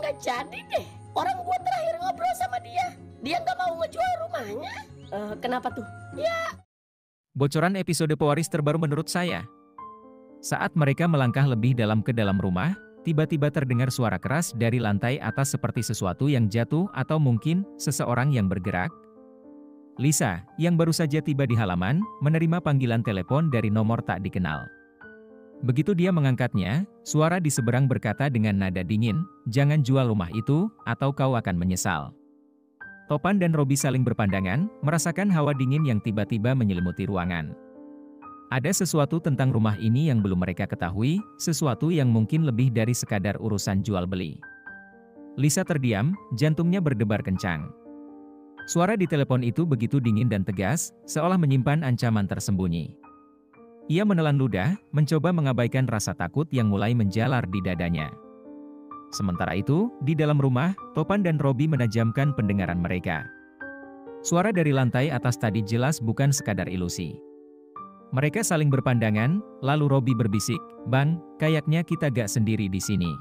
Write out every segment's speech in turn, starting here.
nggak jadi deh. Orang gua terakhir ngobrol sama dia nggak mau ngejual rumahnya. Kenapa tuh? Ya. Bocoran episode Pewaris terbaru menurut saya. Saat mereka melangkah lebih dalam ke dalam rumah, tiba-tiba terdengar suara keras dari lantai atas seperti sesuatu yang jatuh atau mungkin seseorang yang bergerak. Lisa, yang baru saja tiba di halaman, menerima panggilan telepon dari nomor tak dikenal. Begitu dia mengangkatnya, suara di seberang berkata dengan nada dingin, "Jangan jual rumah itu, atau kau akan menyesal." Topan dan Robi saling berpandangan, merasakan hawa dingin yang tiba-tiba menyelimuti ruangan. Ada sesuatu tentang rumah ini yang belum mereka ketahui, sesuatu yang mungkin lebih dari sekadar urusan jual-beli. Lisa terdiam, jantungnya berdebar kencang. Suara di telepon itu begitu dingin dan tegas, seolah menyimpan ancaman tersembunyi. Ia menelan ludah, mencoba mengabaikan rasa takut yang mulai menjalar di dadanya. Sementara itu, di dalam rumah, Topan dan Robi menajamkan pendengaran mereka. Suara dari lantai atas tadi jelas bukan sekadar ilusi. Mereka saling berpandangan, lalu Robi berbisik, "Bang, kayaknya kita gak sendiri di sini."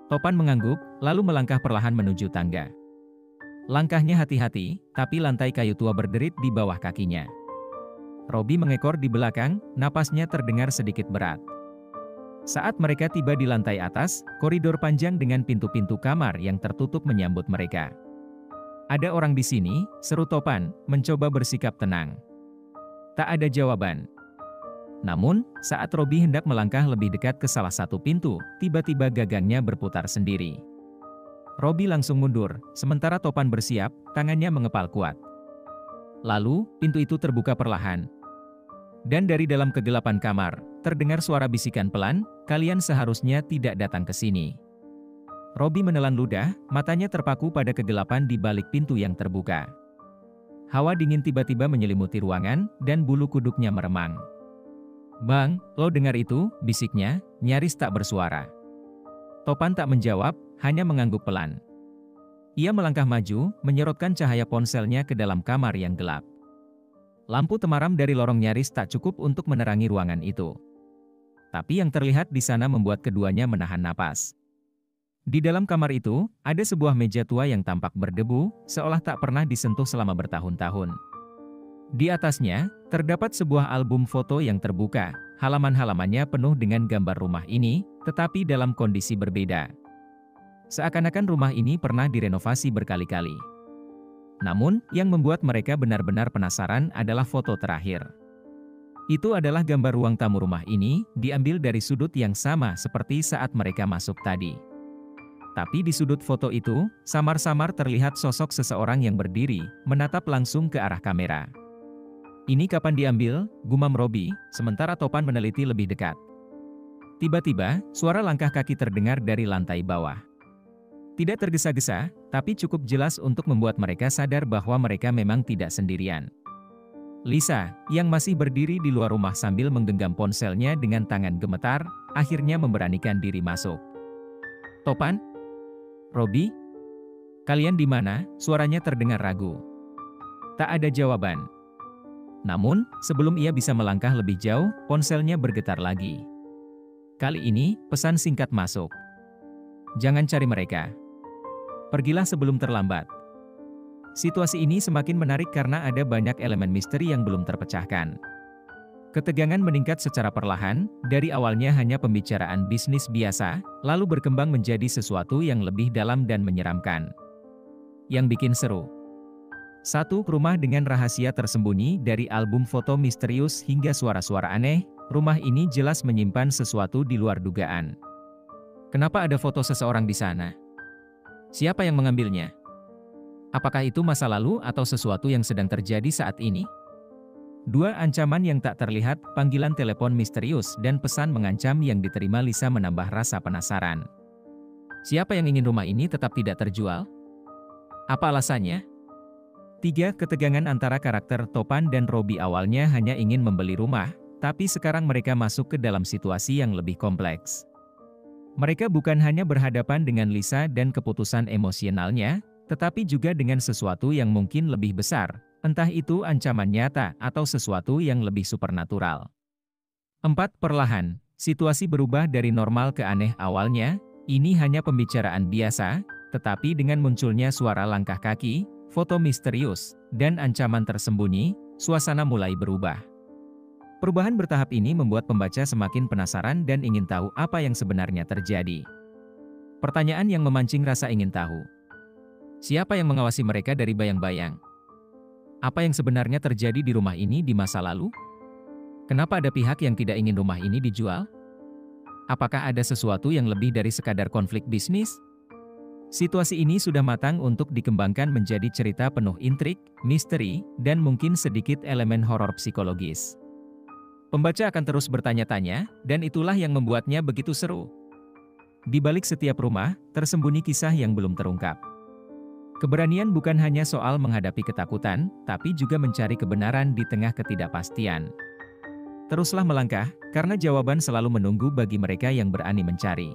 Topan mengangguk, lalu melangkah perlahan menuju tangga. Langkahnya hati-hati, tapi lantai kayu tua berderit di bawah kakinya. Robi mengekor di belakang, napasnya terdengar sedikit berat. Saat mereka tiba di lantai atas, koridor panjang dengan pintu-pintu kamar yang tertutup menyambut mereka. "Ada orang di sini," seru Topan, mencoba bersikap tenang. Tak ada jawaban. Namun, saat Robi hendak melangkah lebih dekat ke salah satu pintu, tiba-tiba gagangnya berputar sendiri. Robi langsung mundur, sementara Topan bersiap, tangannya mengepal kuat. Lalu, pintu itu terbuka perlahan. Dan dari dalam kegelapan kamar, terdengar suara bisikan pelan, "Kalian seharusnya tidak datang ke sini." Robi menelan ludah, matanya terpaku pada kegelapan di balik pintu yang terbuka. Hawa dingin tiba-tiba menyelimuti ruangan, dan bulu kuduknya meremang. "Bang, lo dengar itu?" bisiknya, nyaris tak bersuara. Topan tak menjawab, hanya mengangguk pelan. Ia melangkah maju, menyorotkan cahaya ponselnya ke dalam kamar yang gelap. Lampu temaram dari lorong nyaris tak cukup untuk menerangi ruangan itu. Tapi yang terlihat di sana membuat keduanya menahan napas. Di dalam kamar itu, ada sebuah meja tua yang tampak berdebu, seolah tak pernah disentuh selama bertahun-tahun. Di atasnya, terdapat sebuah album foto yang terbuka, halaman-halamannya penuh dengan gambar rumah ini, tetapi dalam kondisi berbeda. Seakan-akan rumah ini pernah direnovasi berkali-kali. Namun, yang membuat mereka benar-benar penasaran adalah foto terakhir. Itu adalah gambar ruang tamu rumah ini, diambil dari sudut yang sama seperti saat mereka masuk tadi. Tapi di sudut foto itu, samar-samar terlihat sosok seseorang yang berdiri, menatap langsung ke arah kamera. "Ini kapan diambil?" gumam Robi, sementara Topan meneliti lebih dekat. Tiba-tiba, suara langkah kaki terdengar dari lantai bawah. Tidak tergesa-gesa, tapi cukup jelas untuk membuat mereka sadar bahwa mereka memang tidak sendirian. Lisa, yang masih berdiri di luar rumah sambil menggenggam ponselnya dengan tangan gemetar, akhirnya memberanikan diri masuk. "Topan? Robi? Kalian di mana?" suaranya terdengar ragu. Tak ada jawaban. Namun, sebelum ia bisa melangkah lebih jauh, ponselnya bergetar lagi. Kali ini, pesan singkat masuk. "Jangan cari mereka. Pergilah sebelum terlambat." Situasi ini semakin menarik karena ada banyak elemen misteri yang belum terpecahkan. Ketegangan meningkat secara perlahan, dari awalnya hanya pembicaraan bisnis biasa, lalu berkembang menjadi sesuatu yang lebih dalam dan menyeramkan. Yang bikin seru. 1. Rumah dengan rahasia tersembunyi. Dari album foto misterius hingga suara-suara aneh, rumah ini jelas menyimpan sesuatu di luar dugaan. Kenapa ada foto seseorang di sana? Siapa yang mengambilnya? Apakah itu masa lalu atau sesuatu yang sedang terjadi saat ini? 2. Ancaman yang tak terlihat, panggilan telepon misterius dan pesan mengancam yang diterima Lisa menambah rasa penasaran. Siapa yang ingin rumah ini tetap tidak terjual? Apa alasannya? 3. Ketegangan antara karakter Topan dan Robi. Awalnya hanya ingin membeli rumah, tapi sekarang mereka masuk ke dalam situasi yang lebih kompleks. Mereka bukan hanya berhadapan dengan Lisa dan keputusan emosionalnya, tetapi juga dengan sesuatu yang mungkin lebih besar, entah itu ancaman nyata atau sesuatu yang lebih supernatural. 4. Perlahan, situasi berubah dari normal ke aneh. Awalnya, Ini hanya pembicaraan biasa, tetapi dengan munculnya suara langkah kaki, foto misterius, dan ancaman tersembunyi, suasana mulai berubah. Perubahan bertahap ini membuat pembaca semakin penasaran dan ingin tahu apa yang sebenarnya terjadi. Pertanyaan yang memancing rasa ingin tahu. Siapa yang mengawasi mereka dari bayang-bayang? Apa yang sebenarnya terjadi di rumah ini di masa lalu? Kenapa ada pihak yang tidak ingin rumah ini dijual? Apakah ada sesuatu yang lebih dari sekadar konflik bisnis? Situasi ini sudah matang untuk dikembangkan menjadi cerita penuh intrik, misteri, dan mungkin sedikit elemen horor psikologis. Pembaca akan terus bertanya-tanya, dan itulah yang membuatnya begitu seru. Di balik setiap rumah, tersembunyi kisah yang belum terungkap. Keberanian bukan hanya soal menghadapi ketakutan, tapi juga mencari kebenaran di tengah ketidakpastian. Teruslah melangkah, karena jawaban selalu menunggu bagi mereka yang berani mencari.